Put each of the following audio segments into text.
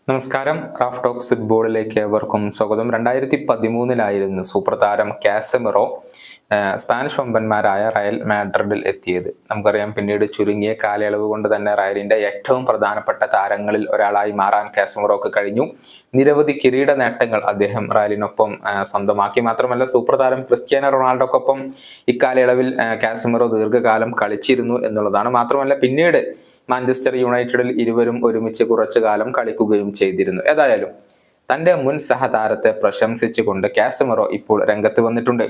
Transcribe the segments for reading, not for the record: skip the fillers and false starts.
നമസ്കാരം. Raf talks ഫുട്ബോളിലേക്ക് ഏവർക്കും സ്വാഗതം. 2013 സൂപ്പർ താരം കാസമിറോ സ്പാനിഷ് വമ്പന്മാരായ റയൽ മാഡ്രിഡിൽ എത്തിയത്. നമുക്കറിയാം, പിന്നീട് ചുരുങ്ങിയ കാലയളവ് കൊണ്ട് തന്നെ റയലിന്റെ ഏറ്റവും പ്രധാനപ്പെട്ട താരങ്ങളിൽ ഒരാളായി മാറാൻ കാസമിറോക്ക് കഴിഞ്ഞു. നിരവധി കിരീട നേട്ടങ്ങൾ അദ്ദേഹം റയലിനൊപ്പം സ്വന്തമാക്കി. മാത്രമല്ല, സൂപ്പർ താരം ക്രിസ്ത്യാനോ റൊണാൾഡോക്കൊപ്പം ഇക്കാലയളവിൽ കാസമിറോ ദീർഘകാലം കളിച്ചിരുന്നു എന്നുള്ളതാണ്. മാത്രമല്ല, പിന്നീട് മാഞ്ചസ്റ്റർ യുണൈറ്റഡിൽ ഇരുവരും ഒരുമിച്ച് കുറച്ചു കാലം കളിക്കുകയും ചെയ്തിരുന്നു. ഏതായാലും തന്റെ മുൻ സഹതാരത്തെ പ്രശംസിച്ചുകൊണ്ട് കാസമിറോ ഇപ്പോൾ രംഗത്ത് വന്നിട്ടുണ്ട്.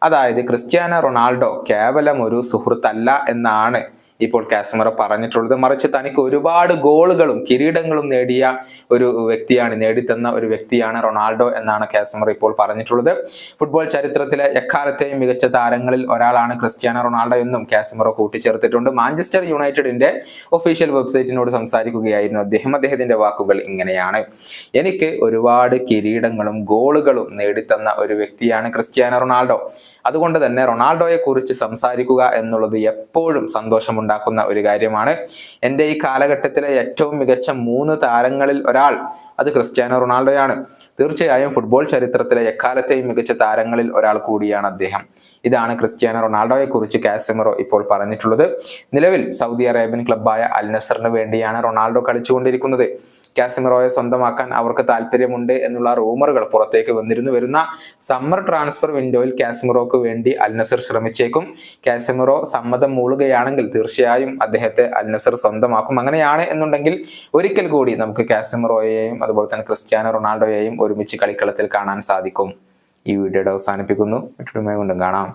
അതായത്, ക്രിസ്ത്യാനോ റൊണാൾഡോ കേവലം ഒരു സുഹൃത്തല്ല എന്നാണ് ഇപ്പോൾ കാസമിറോ പറഞ്ഞിട്ടുള്ളത്. മറിച്ച് തനിക്ക് ഒരുപാട് ഗോളുകളും കിരീടങ്ങളും നേടിത്തന്ന ഒരു വ്യക്തിയാണ് റൊണാൾഡോ എന്നാണ് കാസമിറോ ഇപ്പോൾ പറഞ്ഞിട്ടുള്ളത്. ഫുട്ബോൾ ചരിത്രത്തിലെ എക്കാലത്തെയും മികച്ച താരങ്ങളിൽ ഒരാളാണ് ക്രിസ്ത്യാനോ റൊണാൾഡോ എന്നും കാസമിറോ കൂട്ടിച്ചേർത്തിട്ടുണ്ട്. മാഞ്ചസ്റ്റർ യുണൈറ്റഡിന്റെ ഒഫീഷ്യൽ വെബ്സൈറ്റിനോട് സംസാരിക്കുകയായിരുന്നു അദ്ദേഹം. അദ്ദേഹത്തിന്റെ വാക്കുകൾ ഇങ്ങനെയാണ്: എനിക്ക് ഒരുപാട് കിരീടങ്ങളും ഗോളുകളും നേടിത്തന്ന ഒരു വ്യക്തിയാണ് ക്രിസ്ത്യാനോ റൊണാൾഡോ. അതുകൊണ്ട് തന്നെ റൊണാൾഡോയെ കുറിച്ച് സംസാരിക്കുക എന്നുള്ളത് എപ്പോഴും സന്തോഷമുണ്ടാക്കുന്ന ഒരു കാര്യമാണ്. എൻ്റെ ഈ കാലഘട്ടത്തിലെ ഏറ്റവും മികച്ച 3 താരങ്ങളിൽ ഒരാൾ അത് ക്രിസ്ത്യാനോ റൊണാൾഡോയാണ്. തീർച്ചയായും ഫുട്ബോൾ ചരിത്രത്തിലെ എക്കാലത്തെയും മികച്ച താരങ്ങളിൽ ഒരാൾ കൂടിയാണ് അദ്ദേഹം. ഇതാണ് ക്രിസ്ത്യാനോ റൊണാൾഡോയെ കുറിച്ച് കാസമിറോ ഇപ്പോൾ പറഞ്ഞിട്ടുള്ളത്. നിലവിൽ സൗദി അറേബ്യൻ ക്ലബ്ബായ അൽ നസറിന് വേണ്ടിയാണ് റൊണാൾഡോ കളിച്ചുകൊണ്ടിരിക്കുന്നത്. കാസമിറോയെ സ്വന്തമാക്കാൻ അവർക്ക് താല്പര്യമുണ്ട് എന്നുള്ള റൂമറുകൾ പുറത്തേക്ക് വരുന്ന സമ്മർ ട്രാൻസ്ഫർ വിൻഡോയിൽ കാസമിറോക്ക് വേണ്ടി അൽ നസർ ശ്രമിച്ചേക്കും. കാസമിറോ സമ്മതം മൂളുകയാണെങ്കിൽ തീർച്ചയായും അദ്ദേഹത്തെ അൽ നസർ സ്വന്തമാക്കും. അങ്ങനെയാണ് എന്നുണ്ടെങ്കിൽ ഒരിക്കൽ കൂടി നമുക്ക് കാസമിറോയെയും അതുപോലെ തന്നെ ക്രിസ്ത്യാനോ റൊണാൾഡോയെയും ഒരുമിച്ച് കളിക്കളത്തിൽ കാണാൻ സാധിക്കും. ഈ വീഡിയോയുടെ അവസാനിപ്പിക്കുന്നു. മറ്റൊരു വീണ്ടും കാണാം.